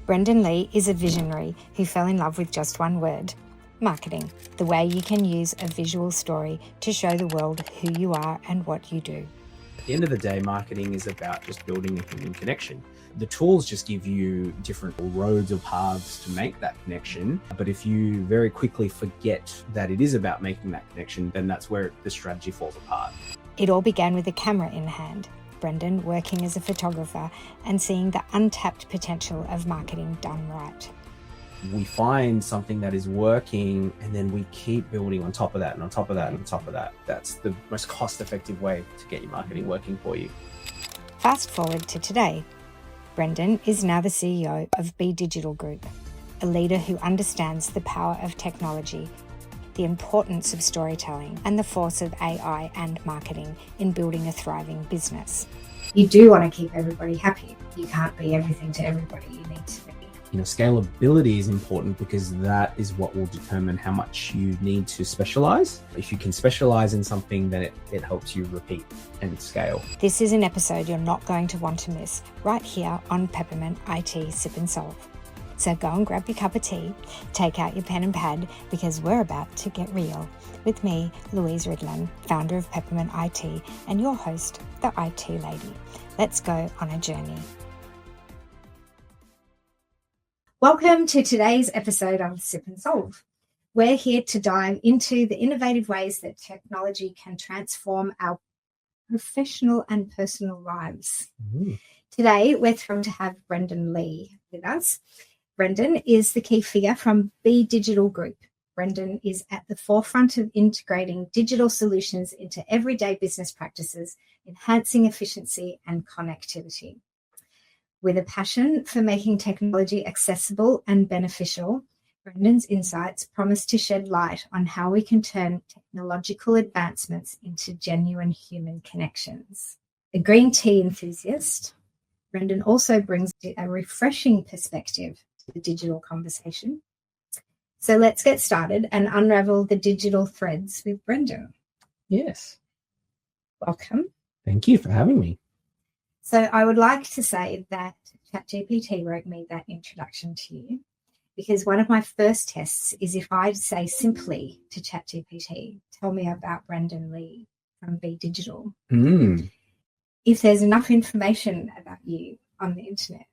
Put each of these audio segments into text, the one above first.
Brendan Lee is a visionary who fell in love with just one word: marketing, the way you can use a visual story to show the world who you are and what you do. At the end of the day, marketing is about just building a human connection. The tools just give you different roads or paths to make that connection. But if you very quickly forget that it is about making that connection, then that's where the strategy falls apart. It all began with a camera in hand, Brendan working as a photographer and seeing the untapped potential of marketing done right. We find something that is working and then we keep building on top of that and on top of that and on top of that. That's the most cost-effective way to get your marketing working for you. Fast forward to today. Brendan is now the CEO of BeDigital Group, a leader who understands the power of technology, the importance of storytelling, and the force of AI and marketing in building a thriving business. You do want to keep everybody happy. You can't be everything to everybody. You need to be. Scalability is important because that is what will determine how much you need to specialize. If you can specialize in something, then it helps you repeat and scale. This is an episode you're not going to want to miss, right here on Peppermint IT Sip and Solve. So go and grab your cup of tea, take out your pen and pad, because we're about to get real. With me, Louise Ridland, founder of Peppermint IT, and your host, the IT Lady. Let's go on a journey. Welcome to today's episode of Sip and Solve. We're here to dive into the innovative ways that technology can transform our professional and personal lives. Today, we're thrilled to have Brendan Lee with us. Brendan is the key figure from BeDigital Group. Brendan is at the forefront of integrating digital solutions into everyday business practices, enhancing efficiency and connectivity. With a passion for making technology accessible and beneficial, Brendan's insights promise to shed light on how we can turn technological advancements into genuine human connections. A green tea enthusiast, Brendan also brings a refreshing perspective to the digital conversation. So let's get started and unravel the digital threads with Brendan. Yes. Welcome. Thank you for having me. So I would like to say that ChatGPT wrote me that introduction to you, because one of my first tests is if I say simply to ChatGPT, tell me about Brendan Lee from BeDigital. If there's enough information about you on the internet,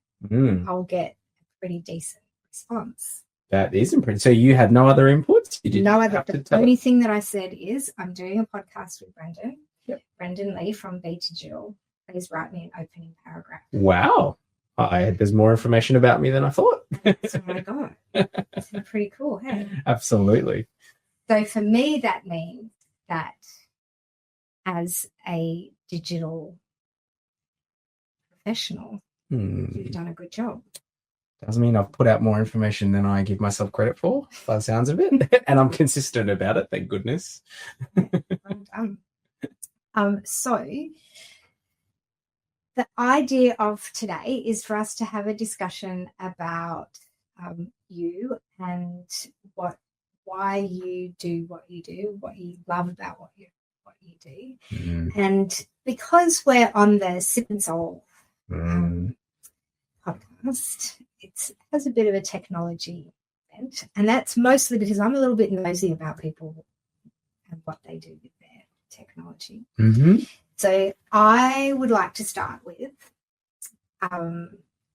I'll get a pretty decent response. That is impressive. So you had no other inputs? You didn't no other. The only thing that I said is I'm doing a podcast with Brendan. Yep. Brendan Lee from BeDigital. Please write me an opening paragraph. Wow. There's more information about me than I thought. That's what I got. It's pretty cool, hey? Absolutely. So for me, that means that as a digital professional, you've done a good job. Doesn't mean I've put out more information than I give myself credit for, by the sounds of it. And I'm consistent about it, thank goodness. Well done. So the idea of today is for us to have a discussion about you and why you do what you do, what you love about what you do. And because we're on the Sip and Solve podcast, it has a bit of a technology bent, and that's mostly because I'm a little bit nosy about people and what they do with their technology. So I would like to start with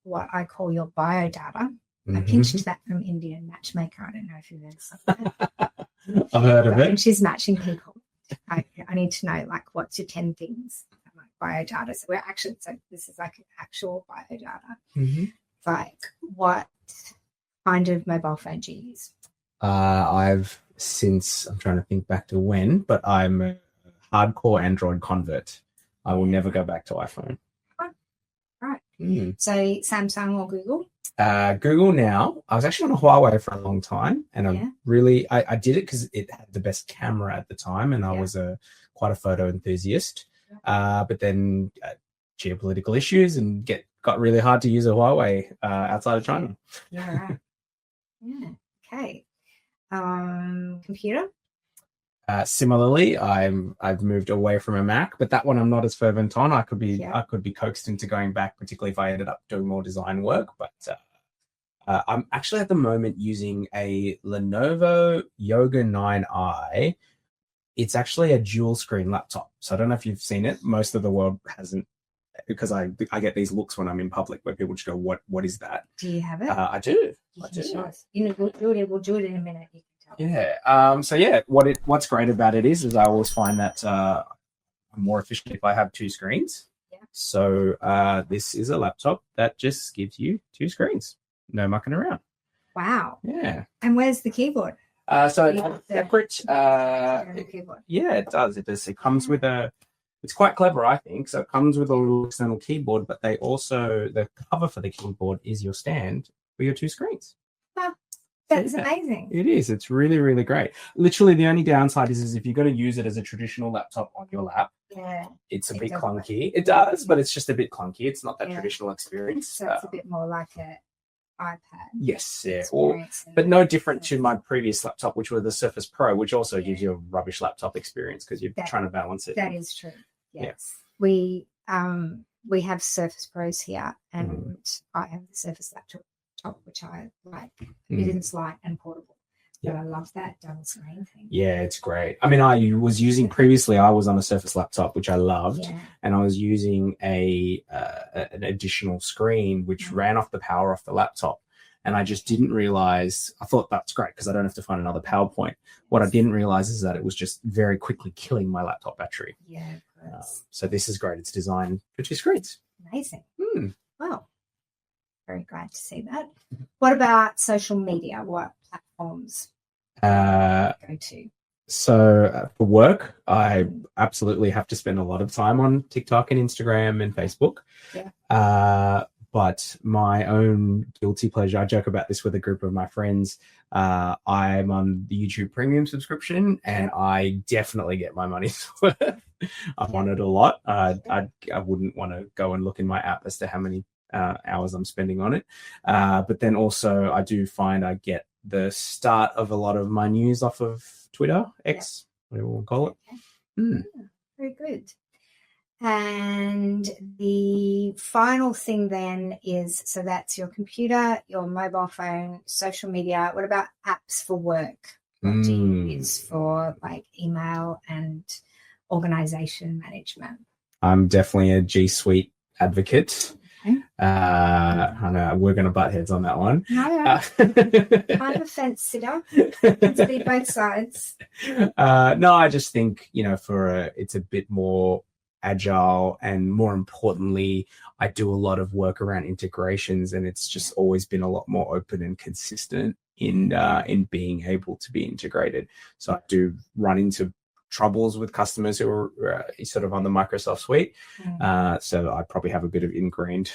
what I call your biodata. I pinched that from Indian Matchmaker. I don't know if you've ever seen that. I've heard of it. And she's matching people. I need to know, like, what's your 10 things? Like biodata. So this is like actual biodata. Like, what kind of mobile phone do you use? I'm trying to think back to when, but I'm a hardcore Android convert. I will never go back to iPhone. Right. So Samsung or Google? Google now. I was actually on a Huawei for a long time, and I did it because it had the best camera at the time, and I was quite a photo enthusiast. But then geopolitical issues and got really hard to use a Huawei outside of China. Yeah, right. Yeah. Okay. Computer? Similarly, I've moved away from a Mac, but that one I'm not as fervent on. I could be coaxed into going back, particularly if I ended up doing more design work. But I'm actually at the moment using a Lenovo Yoga 9i. It's actually a dual screen laptop. So I don't know if you've seen it. Most of the world hasn't, because I get these looks when I'm in public where people just go, what is that? Do you have it? I do. We'll do it in a minute. You can tell. Yeah. So yeah, what's great about it is I always find that I'm more efficient if I have two screens. Yeah. So this is a laptop that just gives you two screens. No mucking around. Wow. Yeah. And where's the keyboard? So it has separate. Yeah, it does. It comes with it's quite clever, I think. So it comes with a little external keyboard, but the cover for the keyboard is your stand for your two screens. Wow. That's amazing. It is. It's really, really great. Literally, the only downside is if you're going to use it as a traditional laptop on your lap, it's a bit clunky. It does, but it's just a bit clunky. It's not that traditional experience. So it's a bit more like an iPad. Yes, yeah. But no different to my previous laptop, which was the Surface Pro, which also gives you a rubbish laptop experience because you're trying to balance it. That is true. Yes. Yeah. We have Surface Pros here, and I have the Surface laptop, which I like. It is light and portable. But I love that double screen thing. Yeah, it's great. I mean, I was using previously, I was on a Surface laptop, which I loved, and I was using an additional screen, which ran off the power off the laptop. And I just didn't realize, I thought that's great because I don't have to find another PowerPoint. What I didn't realize is that it was just very quickly killing my laptop battery. Yeah, of course. So this is great. It's designed for two screens. Amazing. Wow. Very glad to see that. What about social media? What platforms go to? So for work, I absolutely have to spend a lot of time on TikTok and Instagram and Facebook. Yeah. But my own guilty pleasure, I joke about this with a group of my friends. I'm on the YouTube Premium subscription, and I definitely get my money's worth. I'm on it a lot. I wouldn't want to go and look in my app as to how many hours I'm spending on it. But then also I do find I get the start of a lot of my news off of Twitter, X, whatever we'll call it. Very good. And the final thing then is, so that's your computer, your mobile phone, social media. What about apps for work? What do you use for like email and organization management? I'm definitely a G Suite advocate. Okay. I know we're going to butt heads on that one. No, I'm a fence sitter. Let's be both sides. No, I just think, it's a bit more agile, and more importantly, I do a lot of work around integrations, and it's just always been a lot more open and consistent in being able to be integrated. So I do run into troubles with customers who are sort of on the Microsoft suite. So I probably have a bit of ingrained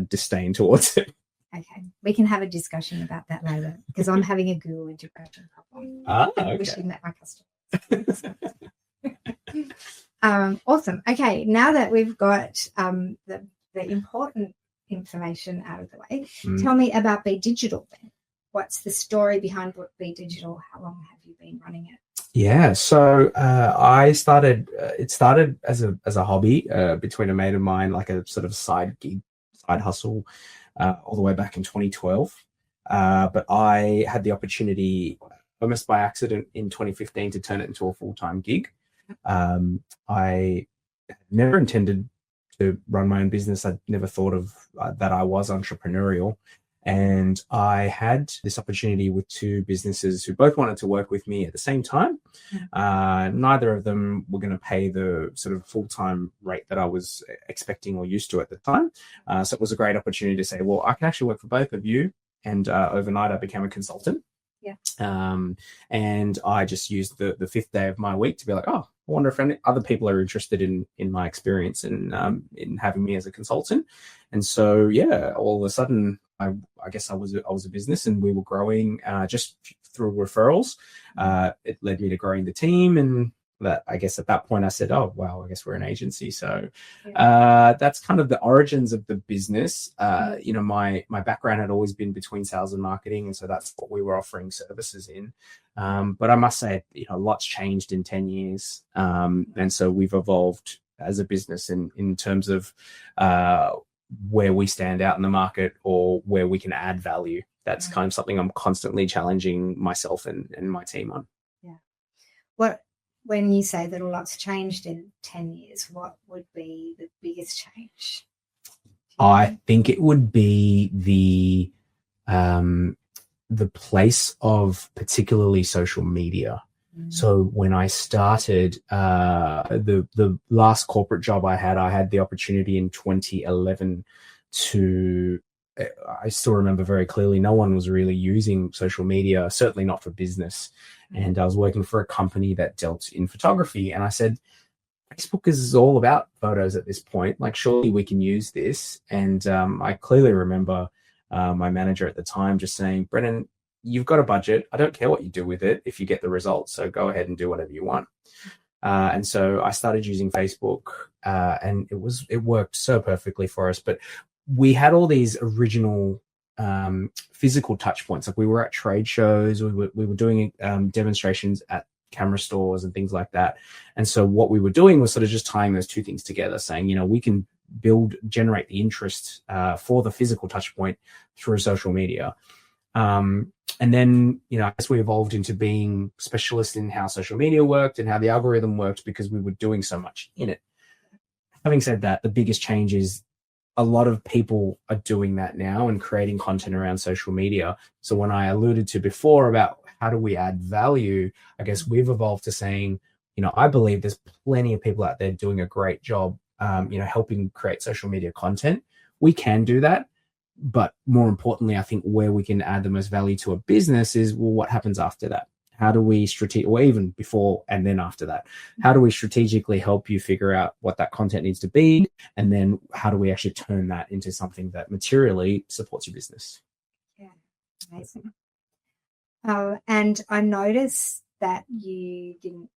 disdain towards it. Okay, we can have a discussion about that later, because I'm having a Google integration problem. Okay. Wishing that my customers. Awesome. Okay, now that we've got the important information out of the way, tell me about BeDigital then. What's the story behind BeDigital? How long have you been running it? Yeah, so I started. It started as a hobby between a mate of mine, like a sort of side hustle, all the way back in 2012. But I had the opportunity, almost by accident, in 2015 to turn it into a full-time gig. I never intended to run my own business. I never thought of that I was entrepreneurial. And I had this opportunity with two businesses who both wanted to work with me at the same time. Neither of them were going to pay the sort of full-time rate that I was expecting or used to at the time. So it was a great opportunity to say, well, I can actually work for both of you. And overnight, I became a consultant. Yeah. And I just used the fifth day of my week to be like, oh, I wonder if any other people are interested in my experience and in having me as a consultant. And so, yeah, all of a sudden, I guess I was a business, and we were growing just through referrals. It led me to growing the team, and that, I guess at that point I said, oh, wow, I guess we're an agency. So that's kind of the origins of the business. My background had always been between sales and marketing, and so that's what we were offering services in. But I must say, a lot's changed in 10 years. And so we've evolved as a business in terms of where we stand out in the market or where we can add value. That's kind of something I'm constantly challenging myself and my team on. Yeah. When you say that a lot's changed in 10 years, what would be the biggest change? I think it would be the place of particularly social media. So when I started the last corporate job I had the opportunity in 2011 I still remember very clearly, no one was really using social media, certainly not for business. And I was working for a company that dealt in photography. And I said, Facebook is all about photos at this point. Like, surely we can use this. And I clearly remember my manager at the time just saying, Brennan, you've got a budget. I don't care what you do with it if you get the results. So go ahead and do whatever you want. And so I started using Facebook, and it worked so perfectly for us. But we had all these original physical touch points. Like, we were at trade shows, we were doing demonstrations at camera stores and things like that. And so what we were doing was sort of just tying those two things together, saying, we can generate the interest for the physical touch point through social media. And then, as we evolved into being specialists in how social media worked and how the algorithm worked, because we were doing so much in it. Having said that, the biggest change is a lot of people are doing that now and creating content around social media. So when I alluded to before about how do we add value, I guess we've evolved to saying, I believe there's plenty of people out there doing a great job, helping create social media content. We can do that. But more importantly, I think where we can add the most value to a business is, well, what happens after that? How do we or even before and then after that, how do we strategically help you figure out what that content needs to be? And then how do we actually turn that into something that materially supports your business? Yeah, amazing. And I noticed that you didn't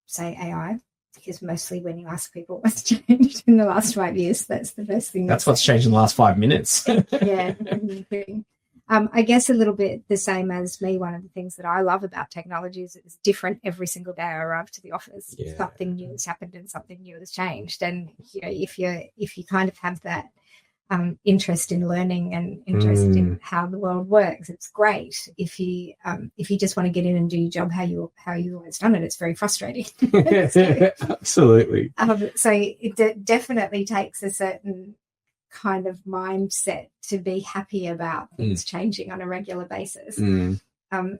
say AI, because mostly when you ask people what's changed in the last 5 years, that's the first thing. That's what's changed in the last 5 minutes. Yeah. I guess a little bit the same as me. One of the things that I love about technology is it's different every single day I arrive to the office. Yeah. Something new has happened and something new has changed. And if you kind of have that interest in learning and interest in how the world works, it's great. If you just want to get in and do your job how you always done it, it's very frustrating. Absolutely. So it definitely takes a certain kind of mindset to be happy about things changing on a regular basis.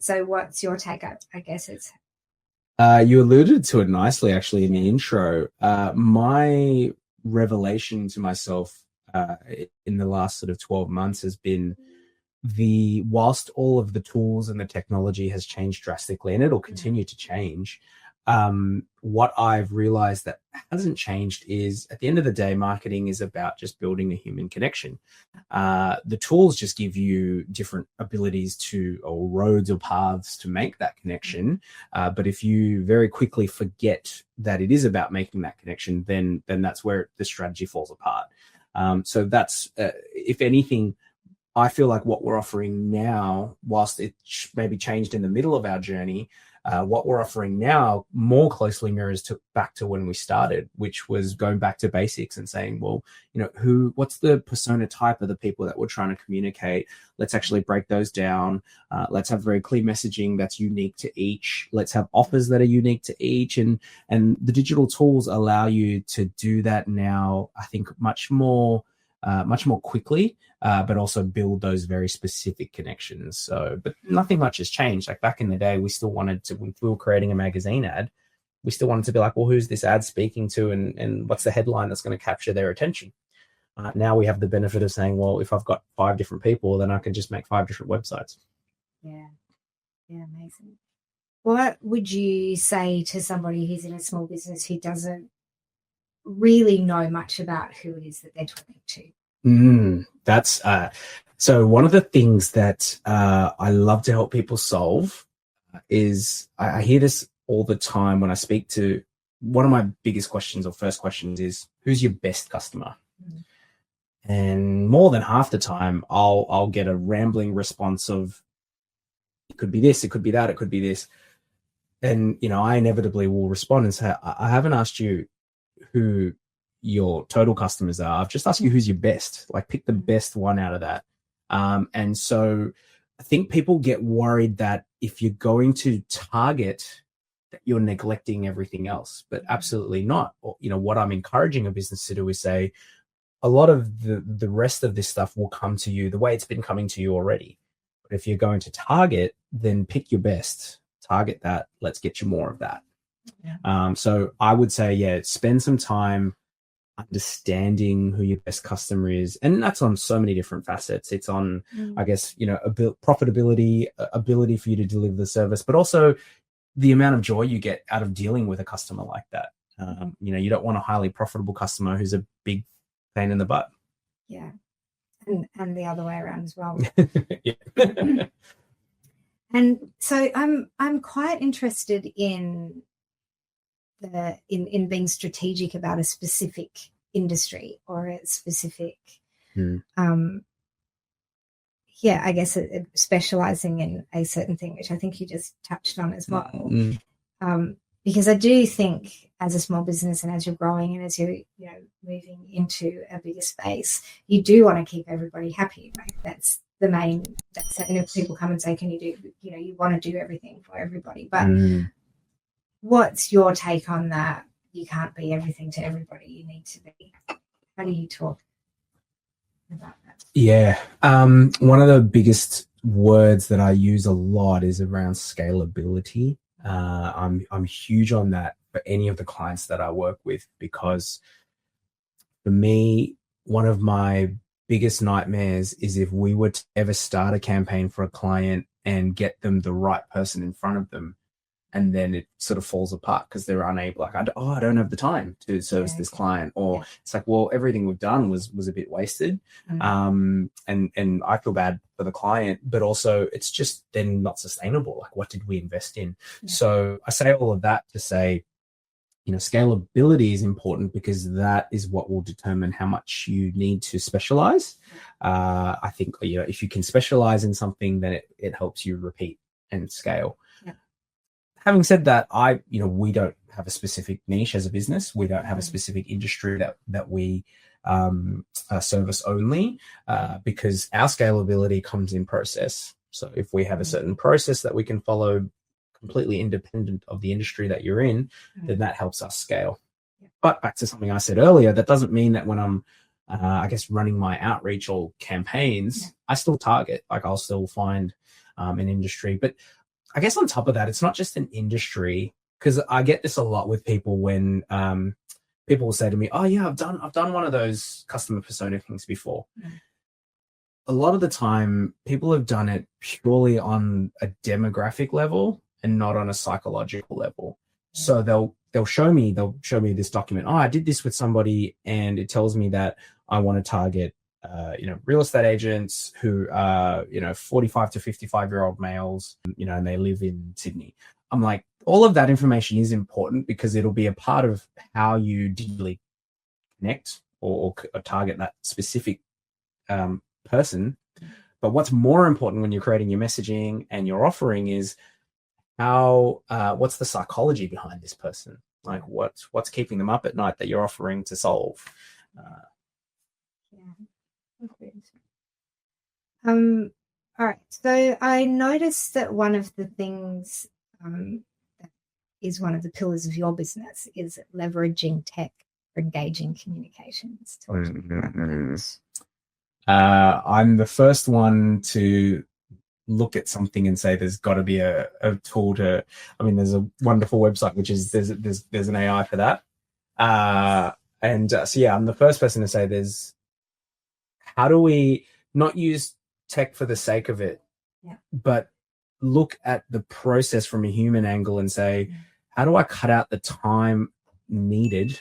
So what's your take? I guess it's you alluded to it nicely actually in the intro. My revelation to myself in the last sort of 12 months has been whilst all of the tools and the technology has changed drastically, and it'll continue to change, what I've realized that hasn't changed is, at the end of the day, marketing is about just building a human connection. The tools just give you different abilities or roads or paths to make that connection. But if you very quickly forget that it is about making that connection, then that's where the strategy falls apart. So that's, if anything, I feel like what we're offering now, whilst it maybe changed in the middle of our journey, what we're offering now more closely mirrors back to when we started, which was going back to basics and saying, well, what's the persona type of the people that we're trying to communicate? Let's actually break those down. Let's have very clear messaging that's unique to each. Let's have offers that are unique to each. And the digital tools allow you to do that now, I think, much more quickly, but also build those very specific connections. So, but nothing much has changed. Like, back in the day, we still wanted to, when we were creating a magazine ad, we still wanted to be like, well, who's this ad speaking to, and what's the headline that's going to capture their attention? Now we have the benefit of saying, well, if I've got 5 different people, then I can just make 5 different websites. Yeah, amazing. What would you say to somebody who's in a small business who doesn't really know much about who it is that they're talking to? That's so one of the things that I love to help people solve is, I hear this all the time when I speak to, one of my biggest questions or first questions is, who's your best customer? And more than half the time I'll get a rambling response of, it could be this, it could be that, it could be this. And I inevitably will respond and say, I haven't asked you who your total customers are. I've just asked you who's your best. Like, pick the best one out of that. And so I think people get worried that if you're going to target, that you're neglecting everything else, but absolutely not. You know, what I'm encouraging a business to do is say, a lot of the rest of this stuff will come to you the way it's been coming to you already. But if you're going to target, then pick your best, target that. Let's get you more of that. Yeah. So I would say, spend some time understanding who your best customer is. And that's on so many different facets. It's on, I guess, you know, profitability, ability for you to deliver the service, but also the amount of joy you get out of dealing with a customer like that. You know, you don't want a highly profitable customer who's a big pain in the butt. Yeah. And the other way around as well. Yeah. And so I'm quite interested in being strategic about a specific industry or a specific I guess specializing in a certain thing, which I think you just touched on as well. Because I do think as a small business and as you're growing and as you're, you know, moving into a bigger space, you do want to keep everybody happy. Right? That's the main. And if people come and say, "Can you do?" You know, you want to do everything for everybody. But what's your take on that? You can't be everything to everybody. You need to be. How do you talk about that? Yeah. One of the biggest words that I use a lot is around scalability. I'm huge on that for any of the clients that I work with, because for me, one of my biggest nightmares is if we were to ever start a campaign for a client and get them the right person in front of them, and then it sort of falls apart because they're unable, like, I don't have the time to service this client, or it's like, well, everything we've done was a bit wasted. And I feel bad for the client, but also it's just then not sustainable. Like, what did we invest in? So I say all of that to say, you know, scalability is important, because that is what will determine how much you need to specialize. I think, you know, if you can specialize in something, then it helps you repeat and scale. Having said that, we don't have a specific niche as a business. We don't have a specific industry that we service only, because our scalability comes in process. So if we have a certain process that we can follow completely independent of the industry that you're in, then that helps us scale. But back to something I said earlier, that doesn't mean that when I'm, running my outreach or campaigns, I still target. Like, I'll still find an industry. But I guess on top of that, it's not just an industry, because I get this a lot with people when people will say to me, "Oh yeah, I've done one of those customer persona things before." A lot of the time, people have done it purely on a demographic level and not on a psychological level. So they'll show me this document. Oh, I did this with somebody, and it tells me that I want to target real estate agents who are, 45 to 55-year-old males, and they live in Sydney. I'm like, all of that information is important, because it'll be a part of how you digitally connect or target that specific person. But what's more important when you're creating your messaging and your offering is what's the psychology behind this person? Like, what's keeping them up at night that you're offering to solve? All right. So I noticed that one of the things that is one of the pillars of your business is leveraging tech for engaging communications. I'm the first one to look at something and say there's got to be a tool to. I mean, there's a wonderful website which is there's an AI for that, I'm the first person to say how do we not use tech for the sake of it, but look at the process from a human angle and say, how do I cut out the time needed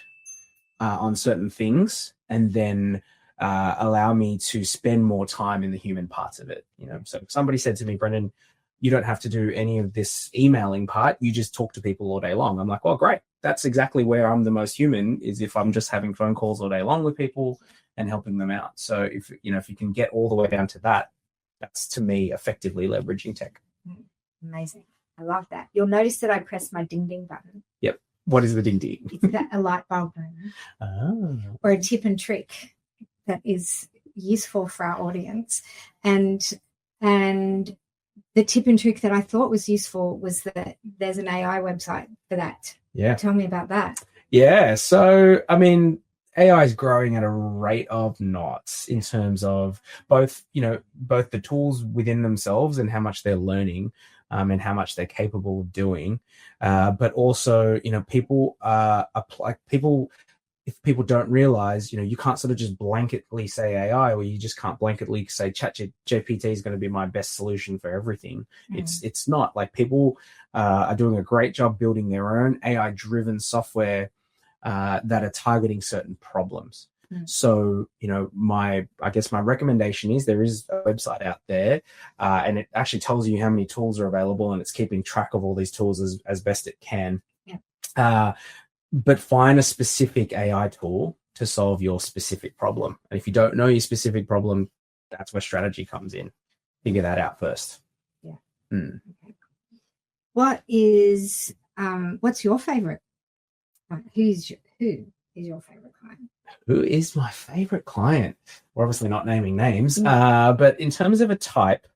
on certain things, and then allow me to spend more time in the human parts of it. So if somebody said to me, Brendan, you don't have to do any of this emailing part, you just talk to people all day long. I'm like, well, great. That's exactly where I'm the most human, is if I'm just having phone calls all day long with people and helping them out. So if you can get all the way down to that, that's, to me, effectively leveraging tech. Amazing. I love that. You'll notice that I pressed my ding ding button. Yep. What is the ding ding? It's a light bulb moment, or a tip and trick that is useful for our audience. And the tip and trick that I thought was useful was that there's an AI website for that. Yeah. Tell me about that. Yeah. So, I mean, AI is growing at a rate of knots in terms of both the tools within themselves and how much they're learning, and how much they're capable of doing. But also, if people don't realize, you can't sort of just blanketly say AI, or you just can't blanketly say ChatGPT is going to be my best solution for everything. It's not. Like, people are doing a great job building their own AI-driven software that are targeting certain problems. So, my recommendation is there is a website out there, and it actually tells you how many tools are available, and it's keeping track of all these tools as best it can. Yeah. But find a specific AI tool to solve your specific problem. And if you don't know your specific problem, that's where strategy comes in. Figure that out first. Yeah. Okay. What's your favorite? Who is your favorite client? Who is my favorite client? We're obviously not naming names, but in terms of a type,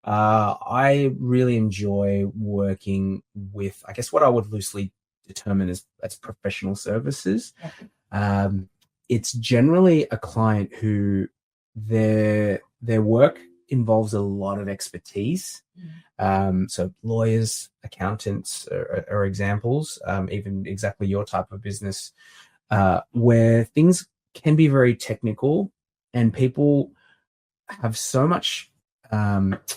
I really enjoy working with, I guess, what I would loosely determine as professional services. It's generally a client who their work involves a lot of expertise. So lawyers, accountants are examples, even exactly your type of business, where things can be very technical and people have so much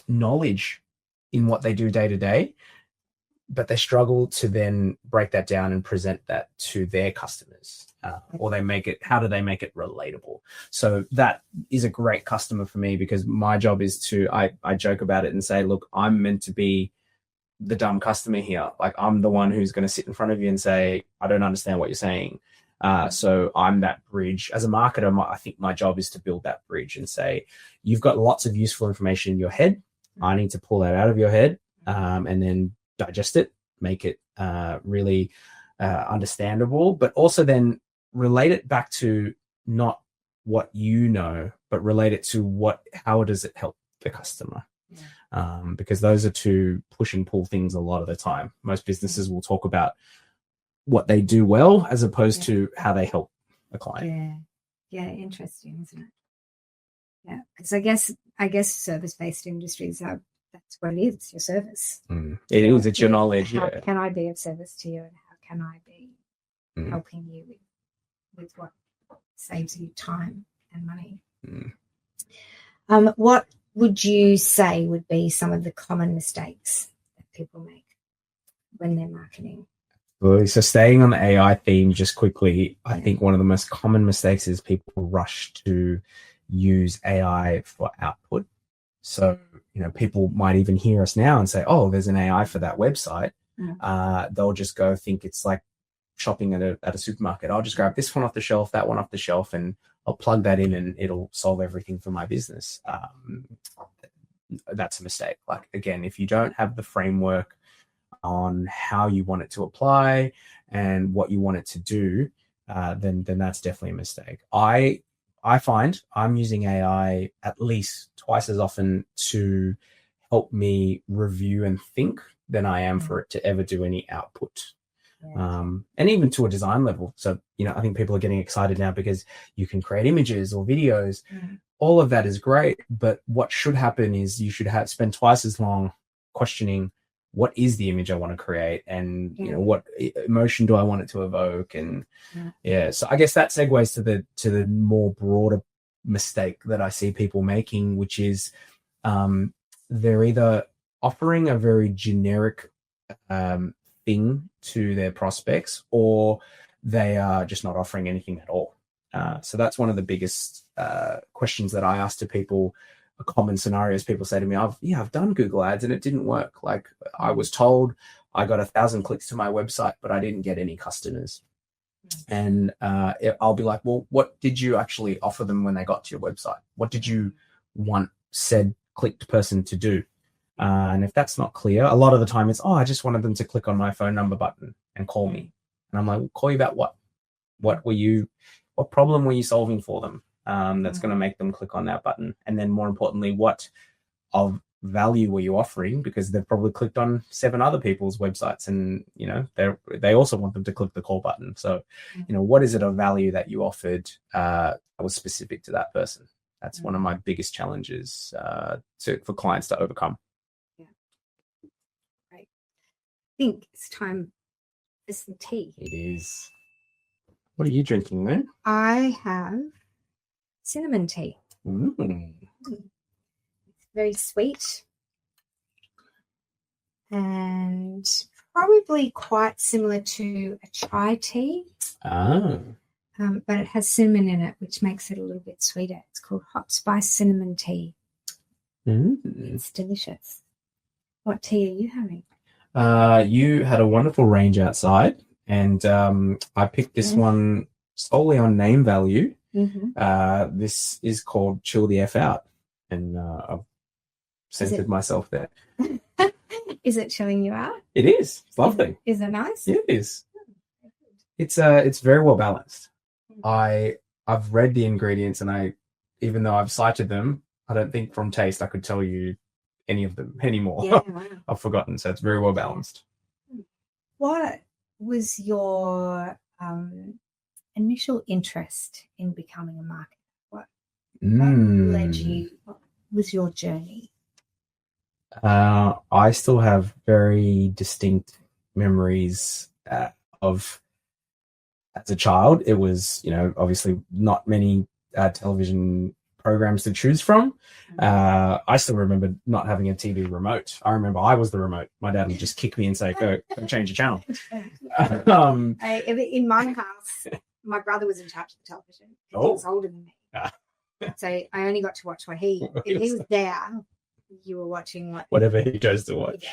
knowledge in what they do day to day, but they struggle to then break that down and present that to their customers, or how do they make it relatable? So that is a great customer for me, because my job is I joke about it and say, look, I'm meant to be the dumb customer here. Like, I'm the one who's going to sit in front of you and say, I don't understand what you're saying. So I'm that bridge. As a marketer, I think my job is to build that bridge and say, you've got lots of useful information in your head. I need to pull that out of your head, and then digest it, make it really understandable, but also then relate it back to not what you know, but relate it to how does it help the customer? Because those are two push and pull things a lot of the time. Most businesses will talk about what they do well as opposed to how they help a client. Yeah, interesting, isn't it? Yeah, because I guess service-based industries are, that's what it is, your service. It is, it's your knowledge. How can I be of service to you, and how can I be helping you with what saves you time and money? What would you say would be some of the common mistakes that people make when they're marketing? So staying on the AI theme just quickly, I think one of the most common mistakes is people rush to use AI for output. So, people might even hear us now and say, oh, there's an AI for that website. They'll just go think it's like shopping at a supermarket. I'll just grab this one off the shelf, that one off the shelf, and I'll plug that in and it'll solve everything for my business. That's a mistake. Like, again, if you don't have the framework on how you want it to apply and what you want it to do, then that's definitely a mistake. I find I'm using AI at least twice as often to help me review and think than I am for it to ever do any output. And even to a design level. So, I think people are getting excited now because you can create images or videos. All of that is great. But what should happen is you should spend twice as long questioning, what is the image I want to create, and what emotion do I want it to evoke? And so I guess that segues to the more broader mistake that I see people making, which is they're either offering a very generic thing to their prospects, or they are just not offering anything at all. So that's one of the biggest questions that I ask to people. A common scenario is people say to me, I've done Google ads and it didn't work. Like, I was told I got 1,000 clicks to my website, but I didn't get any customers. And I'll be like, well, what did you actually offer them when they got to your website? What did you want said clicked person to do? And if that's not clear, a lot of the time it's, I just wanted them to click on my phone number button and call me. And I'm like, we'll call you about what? What problem were you solving for them? That's going to make them click on that button. And then more importantly, what of value were you offering? Because they've probably clicked on 7 other people's websites, and they also want them to click the call button. So, what is it of value that you offered that was specific to that person? That's one of my biggest challenges for clients to overcome. Yeah. Right. I think it's time for some tea. It is. What are you drinking there? I have cinnamon tea. It's very sweet and probably quite similar to a chai tea. But it has cinnamon in it, which makes it a little bit sweeter. It's called hot spice cinnamon tea. It's delicious. What tea are you having? You had a wonderful range outside, and I picked this one solely on name value. This is called Chill the F Out, and I've centered myself there. Is it chilling you out? It is. It's lovely. Is it nice? Yeah, it is. It's very well balanced. I've read the ingredients, and even though I've cited them, I don't think from taste I could tell you any of them anymore. Yeah, wow. I've forgotten. So it's very well balanced. What was your initial interest in becoming a marketer? What led you? What was your journey? I still have very distinct memories of as a child. It was, obviously not many television programs to choose from. I still remember not having a TV remote. I remember I was the remote. My dad would just kick me and say, go change the channel. In my house, my brother was in charge of the television. He was older than me. So I only got to watch what if he was there, you were watching whatever he chose to watch.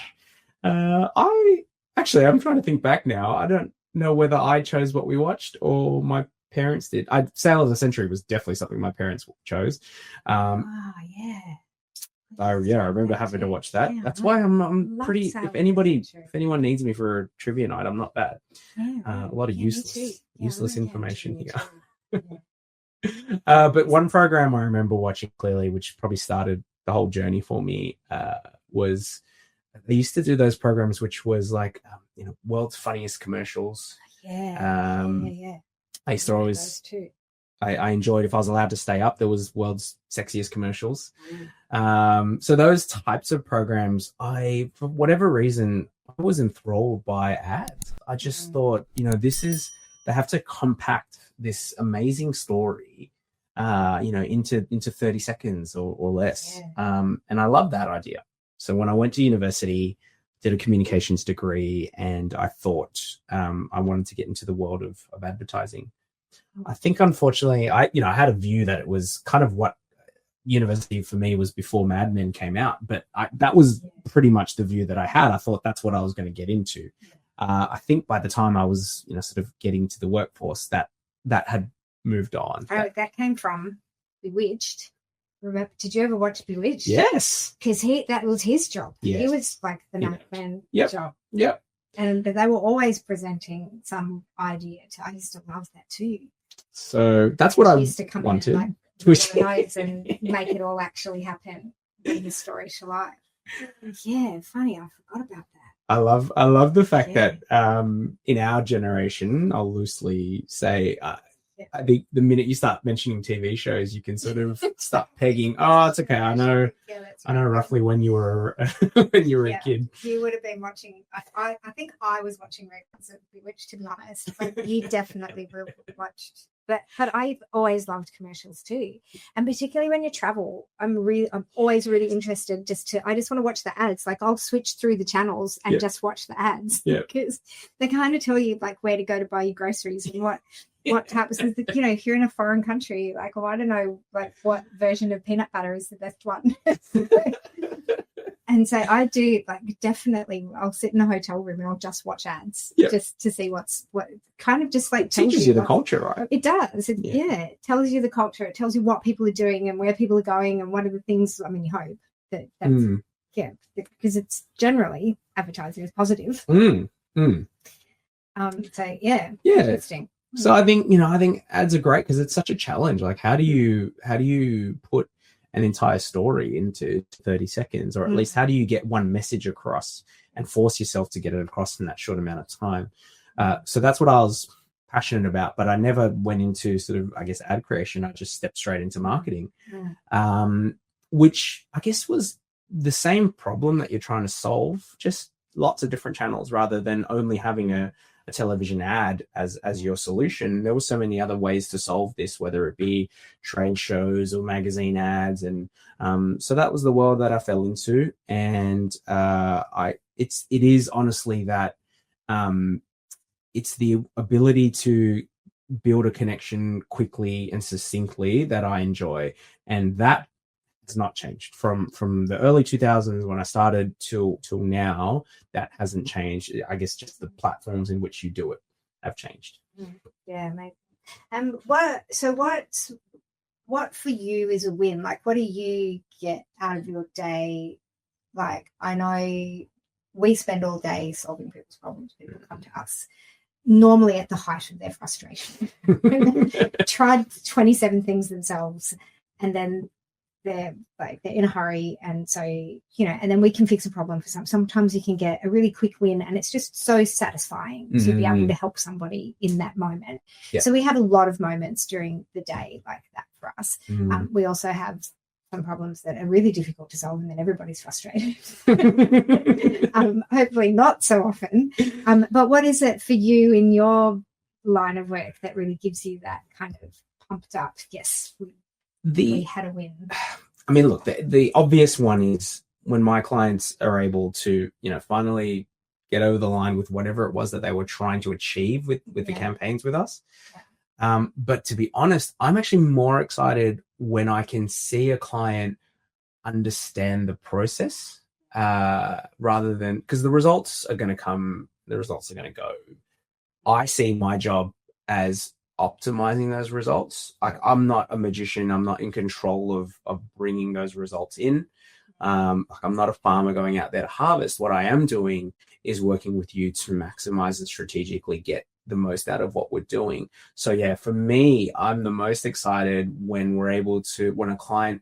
Yeah. I'm trying to think back now. I don't know whether I chose what we watched or my parents did. Sail of the Century was definitely something my parents chose. Yeah. I remember having to watch that. Yeah, that's why I'm pretty. If anyone needs me for a trivia night, I'm not bad. A lot of useless information here. But one program I remember watching clearly, which probably started the whole journey for me, was they used to do those programs, which was like world's funniest commercials. I used to always. I enjoyed, if I was allowed to stay up, there was world's sexiest commercials. So those types of programs, for whatever reason, I was enthralled by ads. I just thought, they have to compact this amazing story, into 30 seconds or less. And I love that idea. So when I went to university, did a communications degree, and I thought I wanted to get into the world of advertising. I think, unfortunately, I had a view that it was kind of what university for me was before Mad Men came out, but that was pretty much the view that I had. I thought that's what I was going to get into. I think by the time I was, sort of getting to the workforce, that had moved on. Oh, that came from Bewitched. Remember? Did you ever watch Bewitched? Yes, because that was his job. Yes. He was like the night job. Yep. And they were always presenting some idea. I used to love that too. So that's what I used to come wanted. In, like, and make it all actually happen, bring the story to life. Yeah, funny. I forgot about that. I love the fact that in our generation, I'll loosely say, I think the minute you start mentioning TV shows, you can sort of start pegging. Oh, it's okay. I know. I know roughly when you were a kid. You would have been watching. I think I was watching reruns of Bewitched, to be honest. But you definitely watched. But I've always loved commercials too, and particularly when you travel, I'm always really interested. I just want to watch the ads. Like I'll switch through the channels and just watch the ads because they kind of tell you like where to go to buy your groceries and what types of, if you're in a foreign country, like, I don't know, like what version of peanut butter is the best one. And so I do, like, definitely I'll sit in a hotel room and I'll just watch ads just to see what kind of just like teaches you the culture, right? It does. It tells you the culture. It tells you what people are doing and where people are going and what are the things. I mean, you hope that's because it's generally advertising is positive. So yeah, Yeah. interesting. So I think ads are great because it's such a challenge. Like, how do you put an entire story into 30 seconds, or at least how do you get one message across and force yourself to get it across in that short amount of time? So that's what I was passionate about, but I never went into sort of, I guess, ad creation. I just stepped straight into marketing, which I guess was the same problem that you're trying to solve, just lots of different channels rather than only having a television ad as your solution. There were so many other ways to solve this, whether it be trade shows or magazine ads. And so that was the world that I fell into. And it is honestly that it's the ability to build a connection quickly and succinctly that I enjoy. And that has not changed from the early 2000s when I started till now. That hasn't changed. I guess just the platforms in which you do it have changed. Yeah, maybe. What for you is a win? Like, what do you get out of your day? Like, I know we spend all day solving people's problems. People come to us normally at the height of their frustration. Tried 27 things themselves, and then they're in a hurry, and so and then we can fix a problem for sometimes you can get a really quick win, and it's just so satisfying to be able to help somebody in that moment. So we have a lot of moments during the day like that for us. We also have some problems that are really difficult to solve, and then everybody's frustrated. Hopefully not so often. But what is it for you in your line of work that really gives you that kind of pumped up? Yes, we had a win. I mean, look, the obvious one is when my clients are able to, finally get over the line with whatever it was that they were trying to achieve with the campaigns with us. But to be honest, I'm actually more excited when I can see a client understand the process rather than, because the results are going to come, the results are going to go. I see my job as optimizing those results. Like, I'm not a magician. I'm not in control of bringing those results in. I'm not a farmer going out there to harvest. What I am doing is working with you to maximize and strategically get the most out of what we're doing. So yeah, for me, I'm the most excited when we're able to, when a client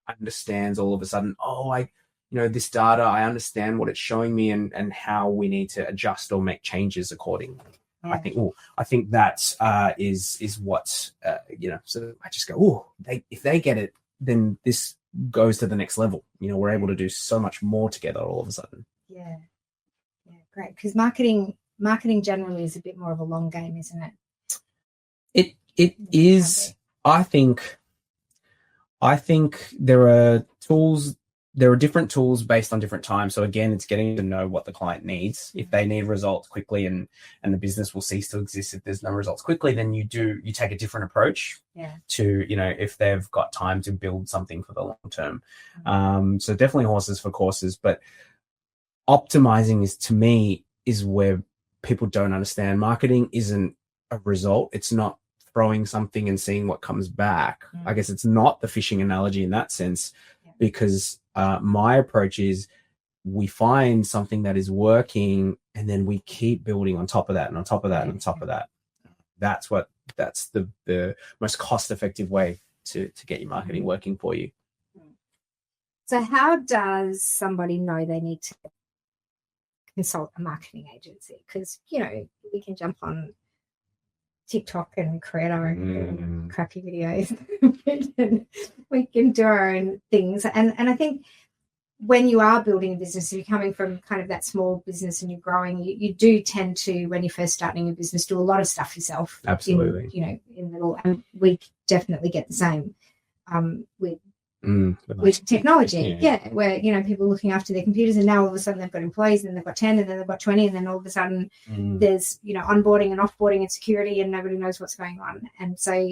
understands all of a sudden, this data, I understand what it's showing me and how we need to adjust or make changes accordingly. I think that is what So I just go, if they get it, then this goes to the next level. We're able to do so much more together all of a sudden. Yeah, great. Because marketing generally is a bit more of a long game, isn't it? It is. I think there are tools. There are different tools based on different times. So again, it's getting to know what the client needs. If they need results quickly and the business will cease to exist if there's no results quickly, then you take a different approach to, if they've got time to build something for the long term. So definitely horses for courses, but optimizing to me is where people don't understand. Marketing isn't a result. It's not throwing something and seeing what comes back. I guess it's not the fishing analogy in that sense, because my approach is we find something that is working and then we keep building on top of that and on top of that and on top of that. That's the most cost-effective way to get your marketing working for you. So how does somebody know they need to consult a marketing agency? Because, we can jump on TikTok and create our own crappy videos. we can do our own things. And I think when you are building a business, if you're coming from kind of that small business and you're growing, you do tend to, when you're first starting a business, do a lot of stuff yourself. Absolutely. And we definitely get the same with technology. Where, people looking after their computers, and now all of a sudden they've got employees, and then they've got 10, and then they've got 20, and then all of a sudden there's, onboarding and offboarding and security, and nobody knows what's going on. And so,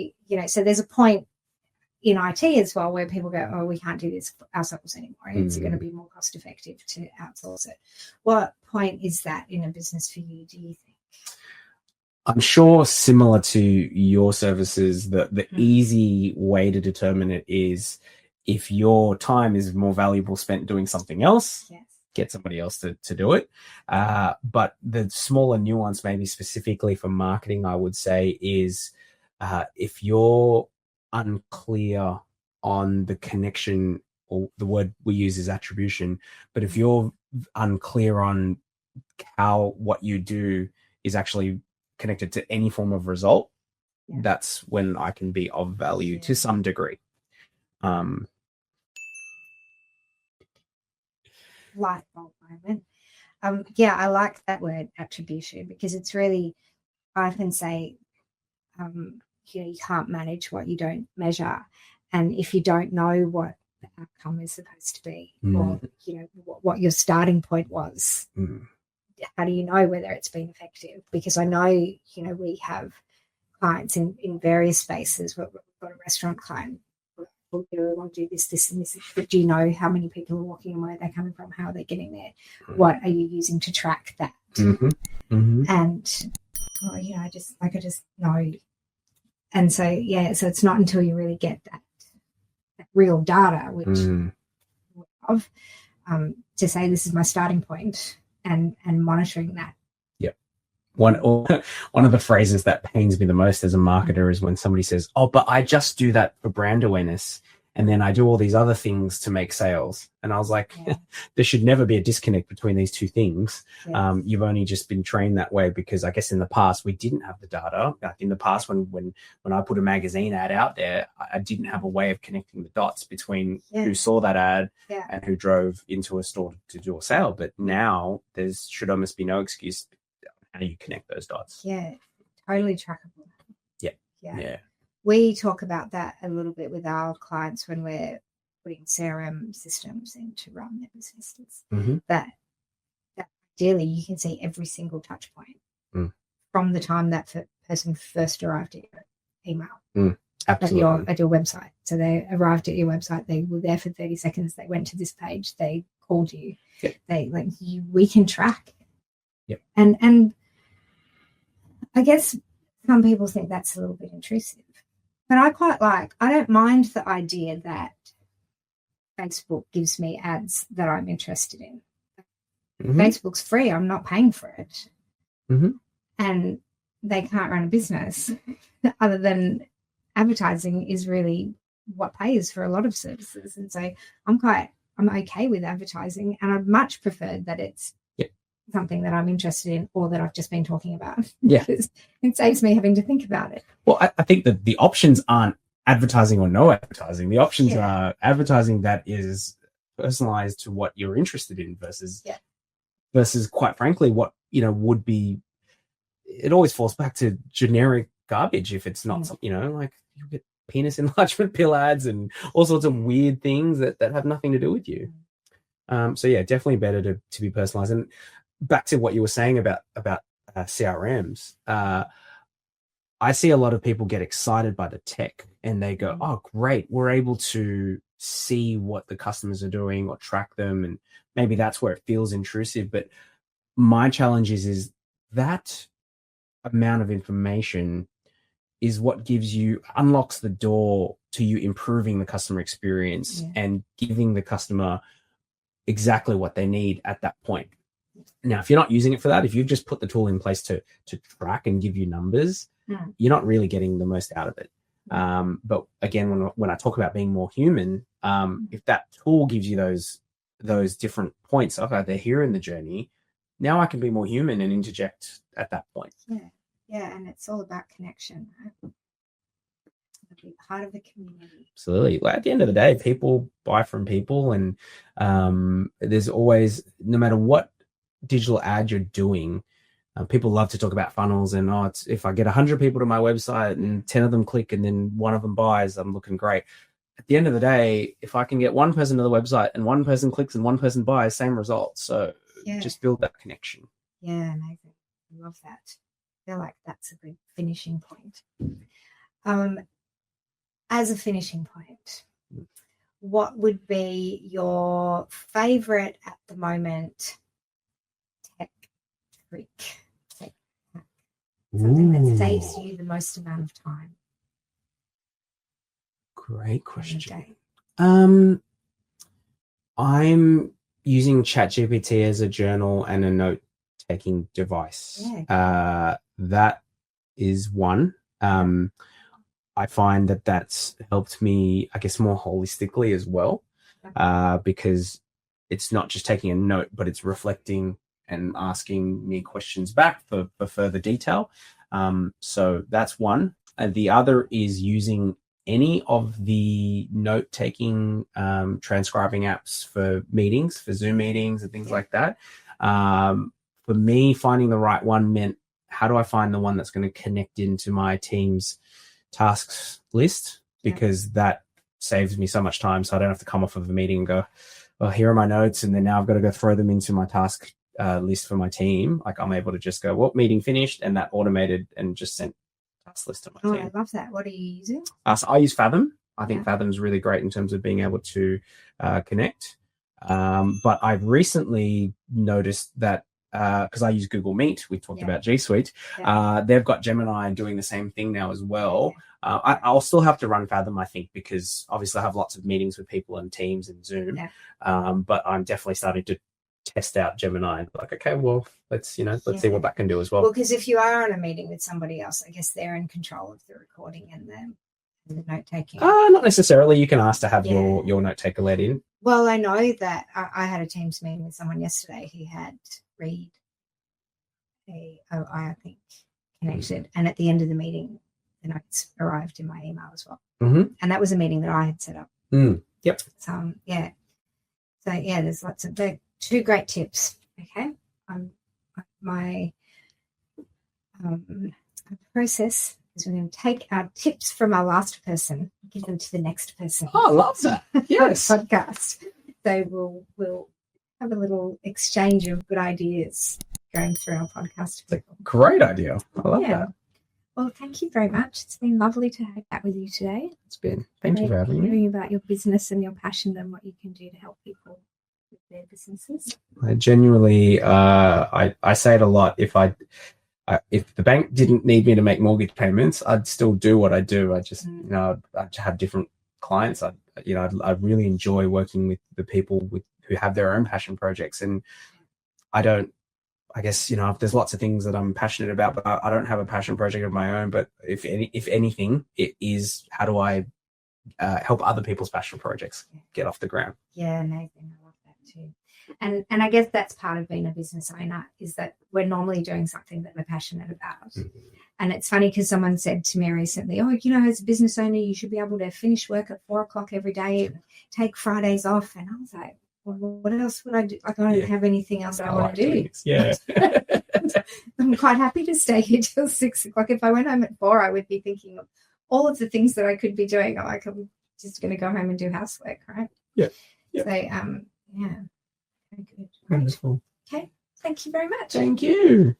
so there's a point in IT as well where people go, oh, we can't do this ourselves anymore. It's going to be more cost effective to outsource it. What point is that in a business for you, do you think? I'm sure similar to your services, the easy way to determine it is if your time is more valuable spent doing something else, get somebody else to do it. But the smaller nuance, maybe specifically for marketing, I would say is if you're unclear on the connection, or the word we use is attribution, but if you're unclear on how what you do is actually connected to any form of result, that's when I can be of value to some degree. Light bulb moment. I like that word attribution, because it's really, I often say, you can't manage what you don't measure. And if you don't know what the outcome is supposed to be, or, what your starting point was, how do you know whether it's been effective? Because I know, we have clients in various spaces. We've got a restaurant client. We'll do this, and this. But do you know how many people are walking and where they're coming from? How are they getting there? What are you using to track that? And I just know. And so so it's not until you really get that real data, which to say this is my starting point, and monitoring that. One of the phrases that pains me the most as a marketer is when somebody says, "Oh, but I just do that for brand awareness, and then I do all these other things to make sales." And I was like, there should never be a disconnect between these two things. You've only just been trained that way because I guess in the past we didn't have the data. Like in the past, when I put a magazine ad out there, I didn't have a way of connecting the dots between who saw that ad and who drove into a store to do a sale. But now there should almost be no excuse. How do you connect those dots? Yeah, totally trackable. Yeah. We talk about that a little bit with our clients when we're putting CRM systems in to run their businesses. That ideally you can see every single touch point from the time that person first arrived at your email. Absolutely. At your website. So they arrived at your website, they were there for 30 seconds, they went to this page, they called you. We can track. And I guess some people think that's a little bit intrusive, but I don't mind the idea that Facebook gives me ads that I'm interested in. Facebook's free. I'm not paying for it. And they can't run a business other than advertising is really what pays for a lot of services. And so I'm okay with advertising, and I'd much prefer that it's something that I'm interested in or that I've just been talking about. Because it saves me having to think about it. Well, I think that the options aren't advertising or no advertising. The options are advertising that is personalized to what you're interested in versus quite frankly what would be. It always falls back to generic garbage if it's not something, like you get penis enlargement pill ads and all sorts of weird things that have nothing to do with you. So definitely better to be personalized. And back to what you were saying about CRMs, I see a lot of people get excited by the tech and they go, "Oh, great, we're able to see what the customers are doing or track them," and maybe that's where it feels intrusive. But my challenge is that amount of information is what unlocks the door to you improving the customer experience and giving the customer exactly what they need at that point. Now, if you're not using it for that, if you've just put the tool in place to track and give you numbers, you're not really getting the most out of it. But again, when I talk about being more human, if that tool gives you those different points, okay, they're here in the journey, now I can be more human and interject at that point. And it's all about connection. Be part of the community. Absolutely. Like at the end of the day, people buy from people, and there's always, no matter what digital ad you're doing, people love to talk about funnels and it's if I get 100 people to my website and 10 of them click and then one of them buys, I'm looking great. At the end of the day, if I can get one person to the website and one person clicks and one person buys, same result. So just build that connection. Yeah, amazing. I love that. I feel like that's a good finishing point. As a finishing point, what would be your favorite at the moment tech trick? Something that saves you the most amount of time? Great question. I'm using ChatGPT as a journal and a note-taking device. That is one. I find that that's helped me, I guess, more holistically as well, because it's not just taking a note, but it's reflecting and asking me questions back for further detail. So that's one. The other is using any of the note-taking, transcribing apps for meetings, for Zoom meetings and things like that. For me, finding the right one meant, how do I find the one that's going to connect into my team's tasks list? Because that saves me so much time, so I don't have to come off of a meeting and go, well, here are my notes, and then now I've got to go throw them into my task list for my team. Like, I'm able to just go, well, meeting finished, and that automated and just sent task list to my team. I love that. What are you using? So I use Fathom. I think Fathom's really great in terms of being able to connect. But I've recently noticed that, because I use Google Meet, we talked about G Suite, they've got Gemini doing the same thing now as well. I'll still have to run Fathom, I think, because obviously I have lots of meetings with people and Teams and Zoom. But I'm definitely starting to test out Gemini and like, okay, well, let's see what that can do as well. Well, because if you are on a meeting with somebody else, I guess they're in control of the recording and the note taking. Not necessarily. You can ask to have your note taker let in. Well, I know that I had a Teams meeting with someone yesterday who had read I think connected, and at the end of the meeting, the notes arrived in my email as well. And that was a meeting that I had set up. Yep. So there's lots of two great tips. Okay, my process is we're going to take our tips from our last person, give them to the next person. Oh, I love that. Yes. Podcast. So we'll have a little exchange of good ideas going through our podcast. It's a great idea. I love that. Well, thank you very much. It's been lovely to have that with you today. It's been. Thank you for having me. Hearing about your business and your passion and what you can do to help people with their businesses. I genuinely, I say it a lot. If the bank didn't need me to make mortgage payments, I'd still do what I do. I just, I'd have different clients. I really enjoy working with the people who have their own passion projects. And I guess, there's lots of things that I'm passionate about, but I don't have a passion project of my own. But if anything, it is, how do I help other people's passion projects get off the ground? Yeah, amazing. I love that too. And I guess that's part of being a business owner, is that we're normally doing something that we're passionate about. And it's funny because someone said to me recently, as a business owner, you should be able to finish work at 4:00 every day and take Fridays off. And I was like, well, what else would I do? I don't have anything else I want to do. Yeah. I'm quite happy to stay here till 6:00. If I went home at 4, I would be thinking of all of the things that I could be doing. I'm just going to go home and do housework, right? Yeah. So, Very good. Wonderful. Okay. Thank you very much. Thank you.